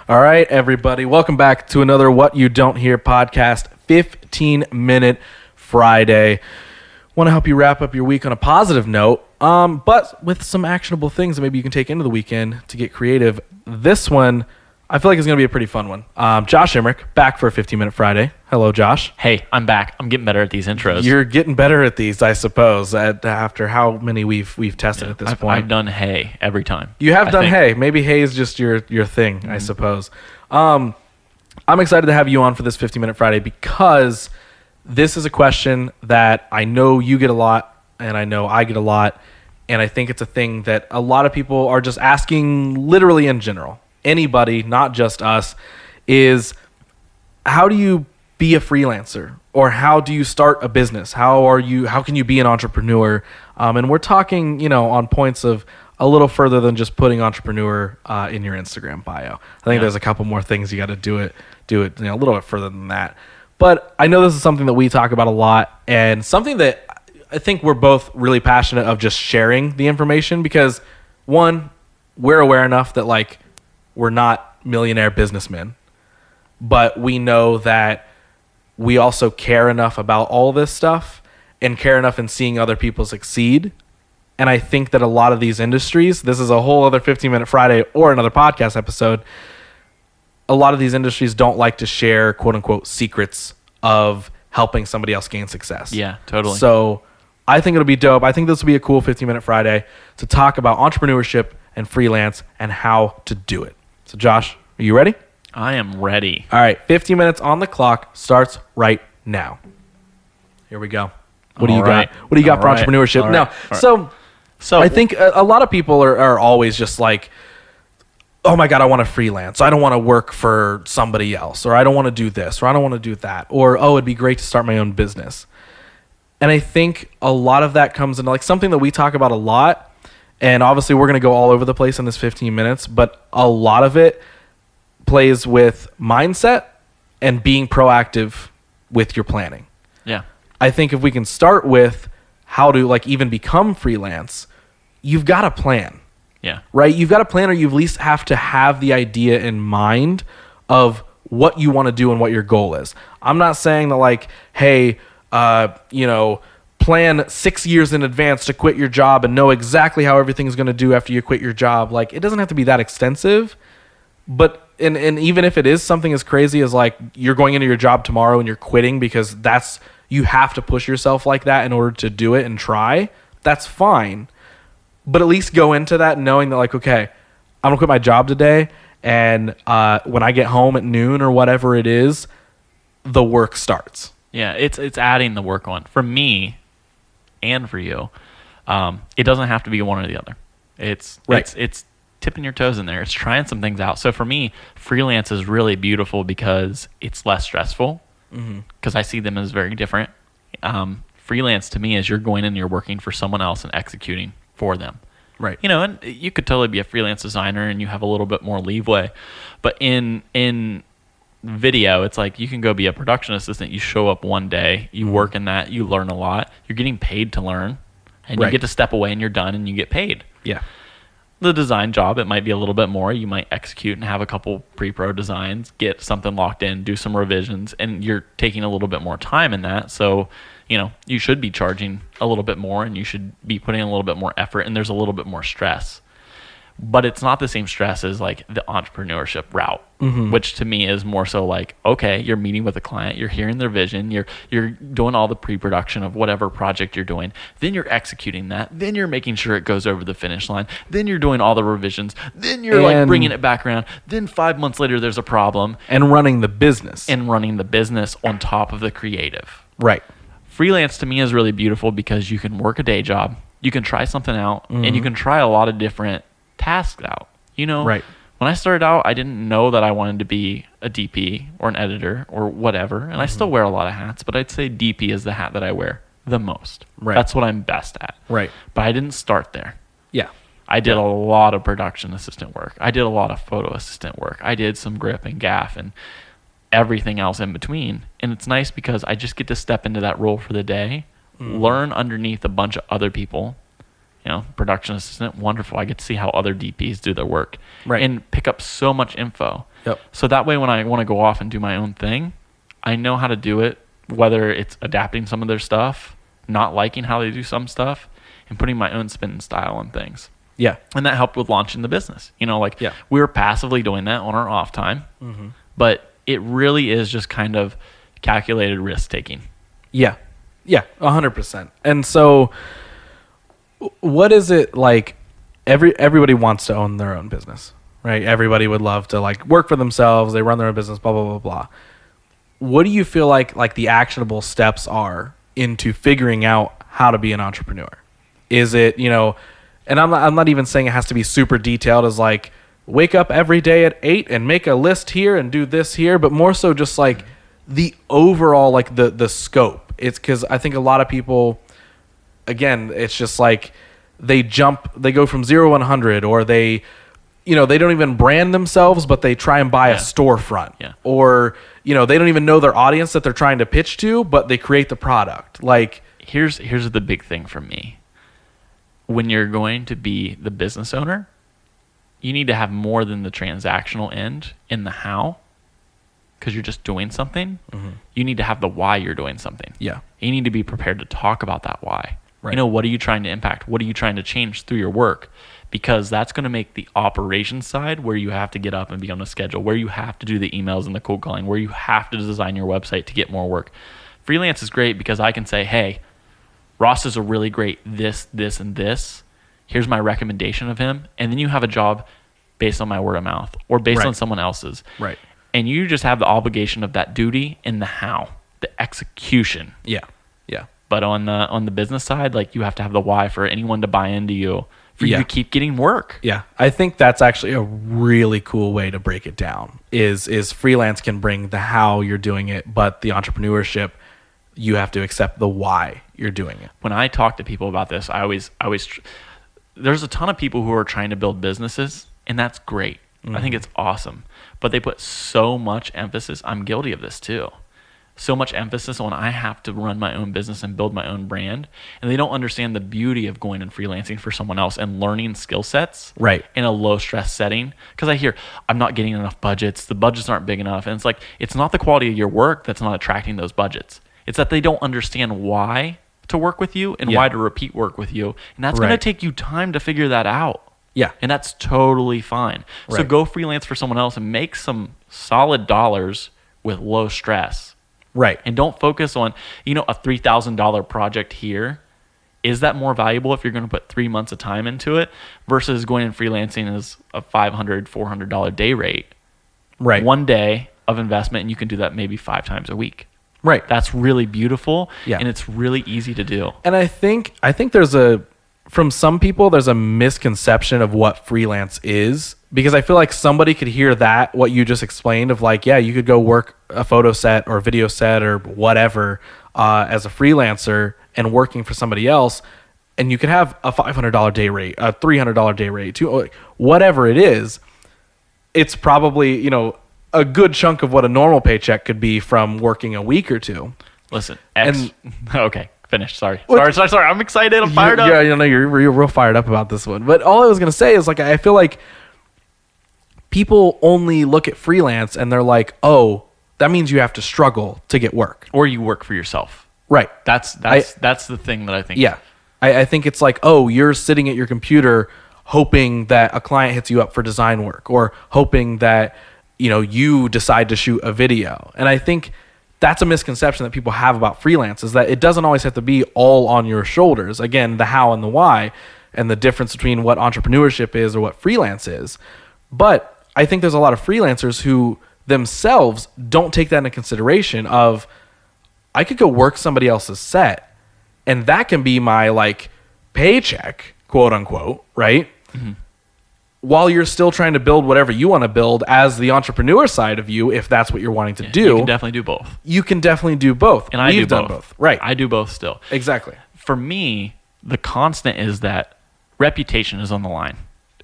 All right, everybody. Welcome back to another What You Don't Hear podcast, 15-minute Friday. Want to help you wrap up your week on a positive note, but with some actionable things that maybe you can take into the weekend to get creative. This one, I feel like it's going to be a pretty fun one. Josh Emerick, back for a 15-minute Friday. Hello, Josh. Hey, I'm back. I'm getting better at these intros. You're getting better at these, I suppose, after how many we've tested at this point. I've done hey every time. You have done hey. Maybe hey is just your thing, I suppose. I'm excited to have you on for this 15-minute Friday because this is a question that I know you get a lot and I know I get a lot, and I think it's a thing that a lot of people are just asking literally in general. Anybody, not just us, is how do you be a freelancer, or how do you start a business? How can you be an entrepreneur? And we're talking, on points of a little further than just putting entrepreneur in your Instagram bio. I think there's a couple more things you got to do it a little bit further than that. But I know this is something that we talk about a lot, and something that I think we're both really passionate of just sharing the information, because one, we're aware enough that we're not millionaire businessmen, but we know that we also care enough about all this stuff and care enough in seeing other people succeed. And I think that a lot of these industries, this is a whole other 15-minute Friday or another podcast episode, a lot of these industries don't like to share quote unquote secrets of helping somebody else gain success. Yeah, totally. So I think it'll be dope. I think this will be a cool 15-minute Friday to talk about entrepreneurship and freelance and how to do it. So Josh, are you ready? I am ready. All right, 15 minutes on the clock starts right now. Here we go. What do you got? What do you got for entrepreneurship? Now, so I think a lot of people are always just like, oh my God, I want to freelance. I don't want to work for somebody else, or I don't want to do this, or I don't want to do that, or, oh, it'd be great to start my own business. And I think a lot of that comes into something that we talk about a lot. And obviously we're going to go all over the place in this 15 minutes, but a lot of it plays with mindset and being proactive with your planning. Yeah. I think if we can start with how to even become freelance, you've got a plan. Yeah. Right? You've got a plan, or you at least have to have the idea in mind of what you want to do and what your goal is. I'm not saying that hey, plan 6 years in advance to quit your job and know exactly how everything's going to do after you quit your job. It doesn't have to be that extensive, but and even if it is something as crazy as you're going into your job tomorrow and you're quitting because you have to push yourself like that in order to do it and try, that's fine. But at least go into that knowing that okay, I'm gonna quit my job today, and when I get home at noon or whatever it is, the work starts. Yeah, it's adding the work on. For me and for you, it doesn't have to be one or the other. It's tipping your toes in there. It's trying some things out. So for me, freelance is really beautiful because it's less stressful, because I see them as very different. Freelance to me is you're going in and you're working for someone else and executing for them. Right. And you could totally be a freelance designer and you have a little bit more leeway. But in video, it's you can go be a production assistant. You show up one day, you work in that, you learn a lot. You're getting paid to learn, and you get to step away and you're done and you get paid. Yeah. The design job, it might be a little bit more. You might execute and have a couple pre-pro designs, get something locked in, do some revisions, and you're taking a little bit more time in that. So, you should be charging a little bit more, and you should be putting in a little bit more effort, and there's a little bit more stress. But it's not the same stress as the entrepreneurship route, which to me is more so okay, you're meeting with a client, you're hearing their vision, you're doing all the pre-production of whatever project you're doing, then you're executing that, then you're making sure it goes over the finish line, then you're doing all the revisions, then you're bringing it back around, then 5 months later there's a problem. And running the business. On top of the creative. Right. Freelance to me is really beautiful because you can work a day job, you can try something out, and you can try a lot of different tasks out. Right. When I started out, I didn't know that I wanted to be a DP or an editor or whatever, and I still wear a lot of hats, but I'd say DP is the hat that I wear the most. Right. That's what I'm best at. Right. But I didn't start there. Yeah. I did a lot of production assistant work. I did a lot of photo assistant work. I did some grip and gaff and everything else in between. And it's nice because I just get to step into that role for the day, learn underneath a bunch of other people. Production assistant, wonderful. I get to see how other DPs do their work, right, and pick up so much info. Yep. So that way, when I want to go off and do my own thing, I know how to do it, whether it's adapting some of their stuff, not liking how they do some stuff, and putting my own spin and style on things. Yeah. And that helped with launching the business. You know, like we were passively doing that on our off time, but it really is just kind of calculated risk taking. Yeah. Yeah. 100%. And so what is it like? Everybody wants to own their own business, right? Everybody would love to like work for themselves. They run their own business, blah, blah, blah, blah. What do you feel like the actionable steps are into figuring out how to be an entrepreneur? Is it, you know, and I'm not even saying it has to be super detailed as like wake up every day at 8 and make a list here and do this here, but more so just like the overall, like the scope. It's because I think a lot of people, again, it's just like they go from 0 to 100, or they, you know, they don't even brand themselves, but they try and buy a storefront. Yeah. Or, you know, they don't even know their audience that they're trying to pitch to, but they create the product. Like, here's the big thing for me. When you're going to be the business owner, you need to have more than the transactional end in the how, because you're just doing something. You need to have the why you're doing something. Yeah. You need to be prepared to talk about that why. Right. You know, what are you trying to impact? What are you trying to change through your work? Because that's going to make the operations side, where you have to get up and be on a schedule, where you have to do the emails and the cold calling, where you have to design your website to get more work. Freelance is great because I can say, hey, Ross is a really great this, and this. Here's my recommendation of him. And then you have a job based on my word of mouth or based on someone else's. Right. And you just have the obligation of that duty and the how, the execution. Yeah. Yeah. But on the business side, like you have to have the why for anyone to buy into you, for you to keep getting work. Yeah. I think that's actually a really cool way to break it down is freelance can bring the how you're doing it, but the entrepreneurship, you have to accept the why you're doing it. When I talk to people about this, I always there's a ton of people who are trying to build businesses, and that's great. I think it's awesome. But they put so much emphasis, I'm guilty of this too, so much emphasis on I have to run my own business and build my own brand. And they don't understand the beauty of going and freelancing for someone else and learning skill sets in a low stress setting. Because I hear, I'm not getting enough budgets. The budgets aren't big enough. And it's like, it's not the quality of your work that's not attracting those budgets. It's that they don't understand why to work with you and why to repeat work with you. And that's going to take you time to figure that out. Yeah. And that's totally fine. So go freelance for someone else and make some solid dollars with low stress. Right. And don't focus on, you know, a $3,000 project here. Is that more valuable if you're going to put 3 months of time into it versus going and freelancing as a $500, $400 day rate? Right. 1 day of investment, and you can do that maybe 5 times a week. Right. That's really beautiful. Yeah. And it's really easy to do. And I think from some people, there's a misconception of what freelance is, because I feel like somebody could hear that, what you just explained, of like, yeah, you could go work a photo set or a video set or whatever as a freelancer and working for somebody else, and you could have a $500 day rate, a $300 day rate, whatever it is. It's probably, you know, a good chunk of what a normal paycheck could be from working a week or two. Listen, okay. Finished. Sorry. I'm excited. I'm fired up. Yeah, you know, you're real fired up about this one. But all I was going to say is, like, I feel like people only look at freelance and they're like, oh, that means you have to struggle to get work. Or you work for yourself. Right. That's the thing that I think. Yeah. I think it's like, oh, you're sitting at your computer hoping that a client hits you up for design work, or hoping that, you know, you decide to shoot a video. And I think that's a misconception that people have about freelance, is that it doesn't always have to be all on your shoulders. Again, the how and the why, and the difference between what entrepreneurship is or what freelance is. But I think there's a lot of freelancers who themselves don't take that into consideration of, I could go work somebody else's set, and that can be my like paycheck, quote unquote, right? Mm-hmm. While you're still trying to build whatever you want to build as the entrepreneur side of you, if that's what you're wanting to do. You can definitely do both. You can definitely do both. And We've done both. Right. I do both still. Exactly. For me, the constant is that reputation is on the line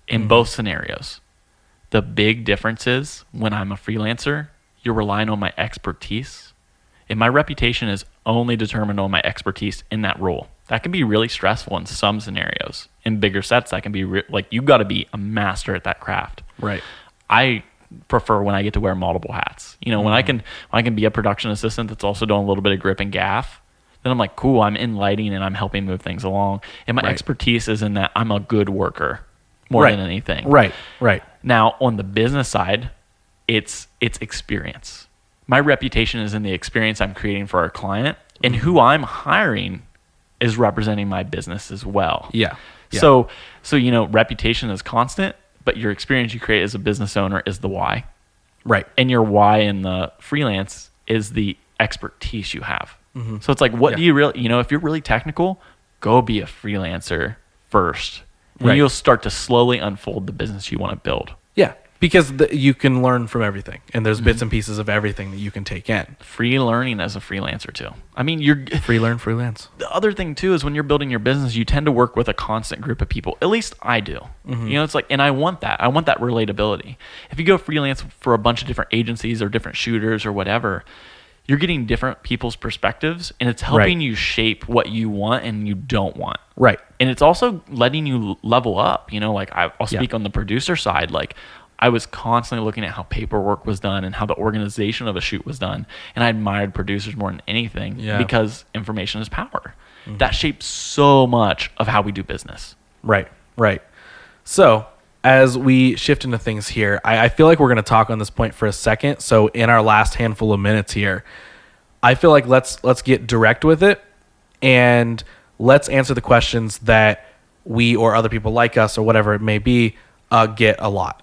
in both scenarios. The big difference is when I'm a freelancer, you're relying on my expertise. And my reputation is only determined on my expertise in that role. That can be really stressful in some scenarios. In bigger sets, that can be like, you got to be a master at that craft. Right. I prefer when I get to wear multiple hats. You know, when I can be a production assistant that's also doing a little bit of grip and gaff, then I'm like, cool, I'm in lighting and I'm helping move things along. And my expertise is in that I'm a good worker more than anything. Right. Now, on the business side, it's experience. My reputation is in the experience I'm creating for our client, and who I'm hiring is representing my business as well. Yeah. So you know, reputation is constant, but your experience you create as a business owner is the why. Right. And your why in the freelance is the expertise you have. So it's like, what do you really, you know, if you're really technical, go be a freelancer first. And you'll start to slowly unfold the business you want to build. Yeah. Because you can learn from everything, and there's bits and pieces of everything that you can take in. Free learning as a freelancer too. I mean, you're free learn, freelance. The other thing too is when you're building your business, you tend to work with a constant group of people. At least I do. You know, it's like, and I want that. I want that relatability. If you go freelance for a bunch of different agencies or different shooters or whatever, you're getting different people's perspectives, and it's helping you shape what you want and you don't want. Right. And it's also letting you level up. You know, like I'll speak on the producer side. Like, I was constantly looking at how paperwork was done and how the organization of a shoot was done. And I admired producers more than anything because information is power. That shapes so much of how we do business. Right. So as we shift into things here, I feel like we're going to talk on this point for a second. So in our last handful of minutes here, I feel like let's get direct with it, and let's answer the questions that we or other people like us or whatever it may be get a lot.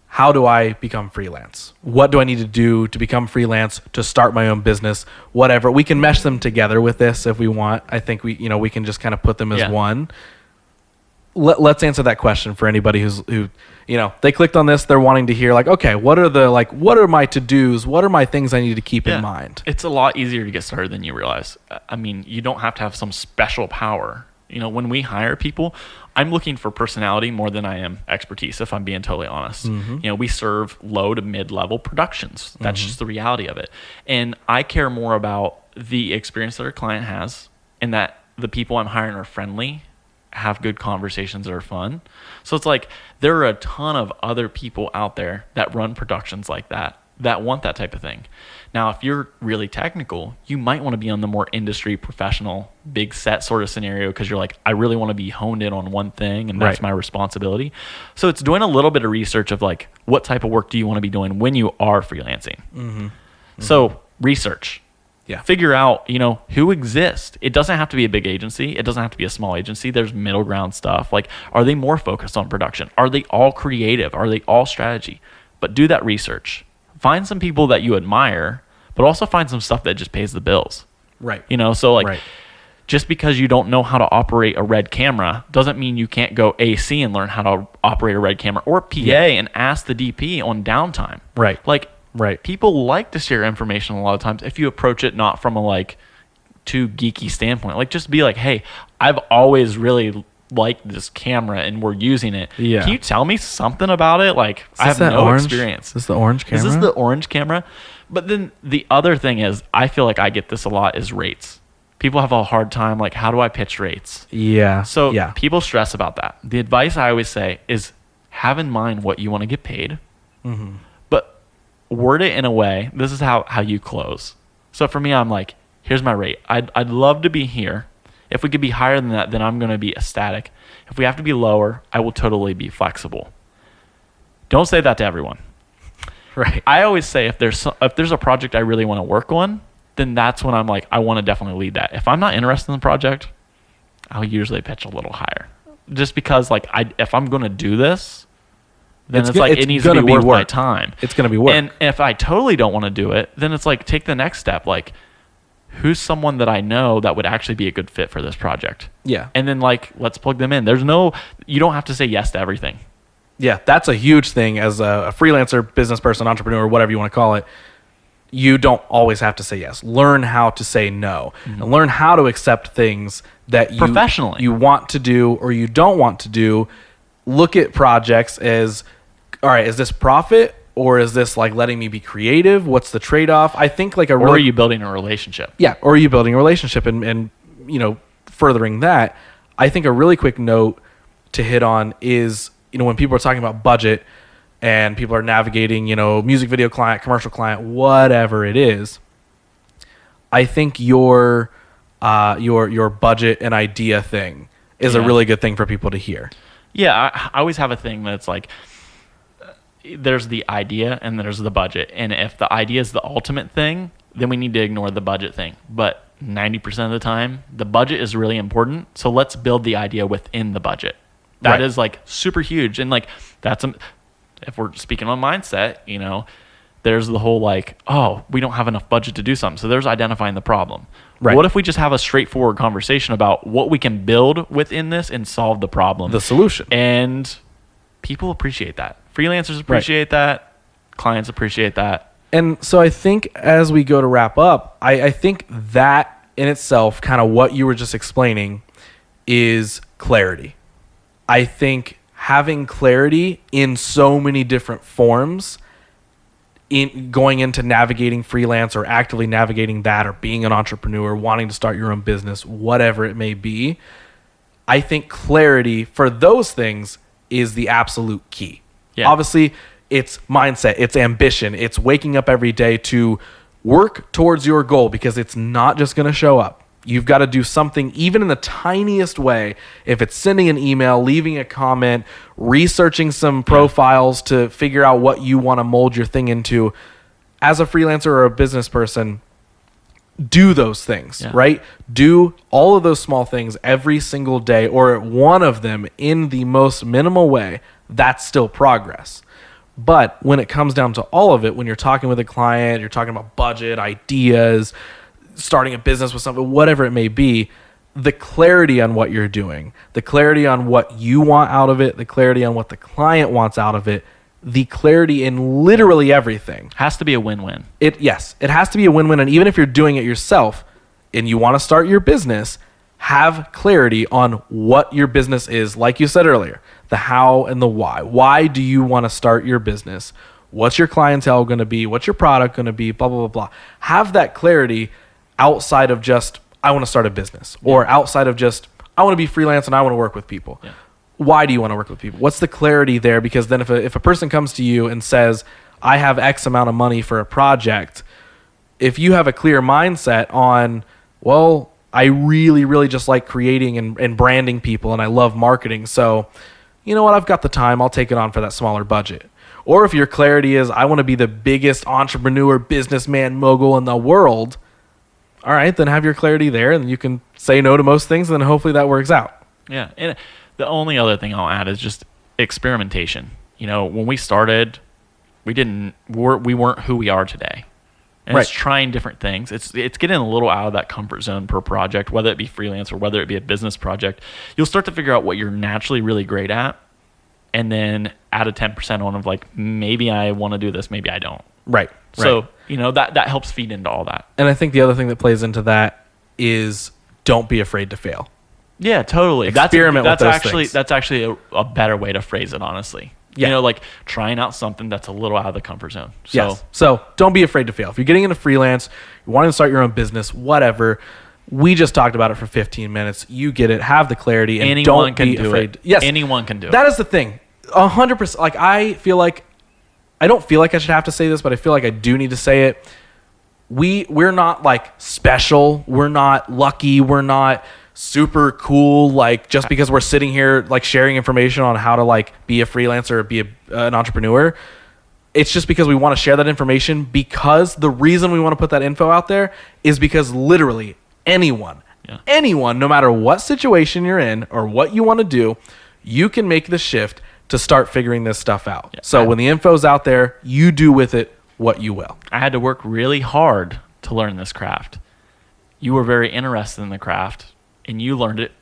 How do I become freelance? What do I need to do to become freelance, to start my own business, whatever? We can mesh them together with this if we want. I think we can just kind of put them as one. Let's answer that question for anybody who they clicked on this, they're wanting to hear like, okay, what are my to-dos? What are my things I need to keep in mind? It's a lot easier to get started than you realize. I mean, you don't have to have some special power. You know, when we hire people, I'm looking for personality more than I am expertise, if I'm being totally honest. You know, we serve low to mid-level productions. That's just the reality of it. And I care more about the experience that our client has, and that the people I'm hiring are friendly, have good conversations that are fun. So it's like, there are a ton of other people out there that run productions like that want that type of thing. Now, if you're really technical, you might want to be on the more industry professional, big set sort of scenario, because you're like, I really want to be honed in on one thing, and that's my responsibility. So it's doing a little bit of research of like, what type of work do you want to be doing when you are freelancing? So research. Figure out, who exists. It doesn't have to be a big agency. It doesn't have to be a small agency. There's middle ground stuff. Like, are they more focused on production? Are they all creative? Are they all strategy? But do that research. Find some people that you admire, but also find some stuff that just pays the bills. Right. Just because you don't know how to operate a red camera doesn't mean you can't go AC and learn how to operate a red camera, or PA and ask the DP on downtime. Right. People like to share information a lot of times if you approach it not from a too geeky standpoint. Like, just be like, hey, I've always really liked this camera and we're using it. Yeah. Can you tell me something about it? Like, I have no experience. Is this the orange camera? Is this the orange camera? But then the other thing is, I feel like I get this a lot, is rates. People have a hard time, like, how do I pitch rates? Yeah. So people stress about that. The advice I always say is, have in mind what you want to get paid, but word it in a way, this is how you close. So for me, I'm like, here's my rate. I'd love to be here. If we could be higher than that, then I'm going to be ecstatic. If we have to be lower, I will totally be flexible. Don't say that to everyone. Right. I always say, if there's a project I really want to work on, then that's when I'm like, I want to definitely lead that. If I'm not interested in the project, I'll usually pitch a little higher. Just because, like, if I'm going to do this, then it needs to be worth my time. It's going to be work. And if I totally don't want to do it, then it's like, take the next step. Like, who's someone that I know that would actually be a good fit for this project? Yeah. And then, like, let's plug them in. You don't have to say yes to everything. Yeah, that's a huge thing as a freelancer, business person, entrepreneur, whatever you want to call it. You don't always have to say yes. Learn how to say no, and learn how to accept things that you want to do or you don't want to do. Look at projects as, all right, is this profit or is this like letting me be creative? What's the trade-off? I think like or are you building a relationship? Yeah, or are you building a relationship and furthering that? I think a really quick note to hit on is, when people are talking about budget and people are navigating, music video client, commercial client, whatever it is, I think your budget and idea thing is a really good thing for people to hear. Yeah, I always have a thing that's like, there's the idea and there's the budget. And if the idea is the ultimate thing, then we need to ignore the budget thing. But 90% of the time, the budget is really important. So let's build the idea within the budget. That is like super huge. And like, if we're speaking on mindset, there's the whole like, oh, we don't have enough budget to do something. So there's identifying the problem. Right. What if we just have a straightforward conversation about what we can build within this and solve the problem? The solution. And people appreciate that. Freelancers appreciate that. Clients appreciate that. And so I think as we go to wrap up, I think that in itself, kind of what you were just explaining, is clarity. I think having clarity in so many different forms in going into navigating freelance or actively navigating that, or being an entrepreneur, wanting to start your own business, whatever it may be, I think clarity for those things is the absolute key. Yeah. Obviously, it's mindset, it's ambition, it's waking up every day to work towards your goal, because it's not just going to show up. You've got to do something, even in the tiniest way. If it's sending an email, leaving a comment, researching some profiles to figure out what you want to mold your thing into. As a freelancer or a business person, do those things, right? Do all of those small things every single day, or one of them in the most minimal way. That's still progress. But when it comes down to all of it, when you're talking with a client, you're talking about budget, ideas, starting a business with something, whatever it may be, the clarity on what you're doing, the clarity on what you want out of it, the clarity on what the client wants out of it, the clarity in literally everything. Has to be a win-win. It has to be a win-win. And even if you're doing it yourself and you want to start your business, have clarity on what your business is. Like you said earlier, the how and the why. Why do you want to start your business? What's your clientele going to be? What's your product going to be? Blah, blah, blah, blah. Have that clarity outside of just, I want to start a business, or outside of just, I want to be freelance and I want to work with people. Yeah. Why do you want to work with people? What's the clarity there? Because then if a person comes to you and says, I have X amount of money for a project, if you have a clear mindset on, well, I really, really just like creating and branding people, and I love marketing. So, you know what? I've got the time. I'll take it on for that smaller budget. Or if your clarity is, I want to be the biggest entrepreneur, businessman, mogul in the world, all right, then have your clarity there, and you can say no to most things, and then hopefully that works out. Yeah, and the only other thing I'll add is just experimentation. When we started, we weren't who we are today. And it's trying different things. It's getting a little out of that comfort zone per project, whether it be freelance or whether it be a business project. You'll start to figure out what you're naturally really great at, and then add a 10% on of like, maybe I want to do this, maybe I don't. Right. So, that helps feed into all that. And I think the other thing that plays into that is don't be afraid to fail. Yeah, totally. Experiment with those things. That's actually a better way to phrase it, honestly. Yeah. Like trying out something that's a little out of the comfort zone. So don't be afraid to fail. If you're getting into freelance, you want to start your own business, whatever, we just talked about it for 15 minutes. You get it. Have the clarity, and anyone don't be afraid. Yes. Anyone can do it. That is the thing. 100%. Like, I don't feel like I should have to say this, but I feel like I do need to say it. We're not like special. We're not lucky. We're not super cool. Like, just because we're sitting here like sharing information on how to like be a freelancer or be an entrepreneur, it's just because we want to share that information, because the reason we want to put that info out there is because literally anyone, no matter what situation you're in or what you want to do, you can make the shift to start figuring this stuff out. Yeah. So when the info's out there, you do with it what you will. I had to work really hard to learn this craft. You were very interested in the craft, and you learned it,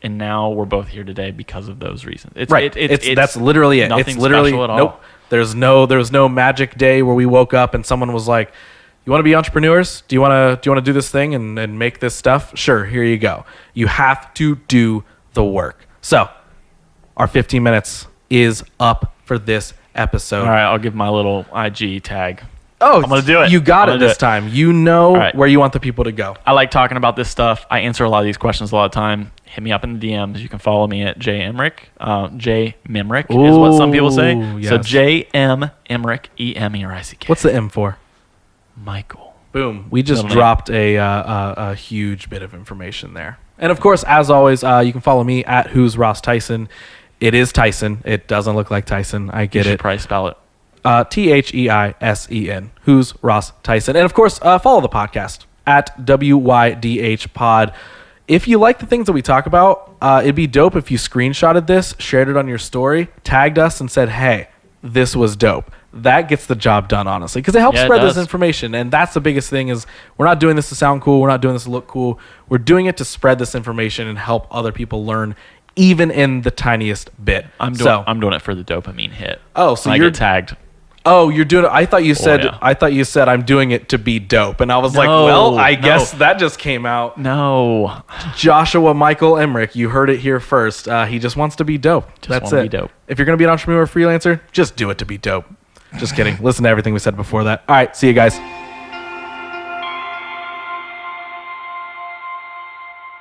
and now we're both here today because of those reasons. That's literally it. Nothing it's literally special at all. Nope. There was no magic day where we woke up and someone was like, "You want to be entrepreneurs? Do you want to do this thing and make this stuff? Sure, here you go." You have to do the work. So, our 15 minutes is up for this episode. All right, I'll give my little IG tag. Oh, I'm going to do it. You got it this time. You know where you want the people to go. I like talking about this stuff. I answer a lot of these questions a lot of time. hit me up in the DMs. You can follow me at J Emerick. J Memrick is what some people say. Yes. So J-M Emerick, E-M-E-R-I-C-K. What's the M for? Michael. Boom. We just Middle name. dropped a huge bit of information there. And of course, as always, you can follow me at Who's Ross Tyson. It is Tyson. It doesn't look like Tyson. I You get should it. probably spell it. Theisen. Who's Ross Tyson? And of course, follow the podcast at WYDH Pod. If you like the things that we talk about, it'd be dope if you screenshotted this, shared it on your story, tagged us, and said, hey, this was dope. That gets the job done, honestly, because it helps Yeah, it spread this does. information. And that's the biggest thing is we're not doing this to sound cool. We're not doing this to look cool. We're doing it to spread this information and help other people learn, even in the tiniest bit. I'm doing it for the dopamine hit. Oh, so When I you're get tagged. Oh, you're doing it. I thought you said yeah. I'm doing it to be dope. And I was like, No, well, I no. guess that just came out. No. Joshua Michael Emerick, you heard it here first. He just wants to be dope. That's wanna it. be dope. If you're going to be an entrepreneur or freelancer, just do it to be dope. Just kidding. Listen to everything we said before that. All right, see you guys.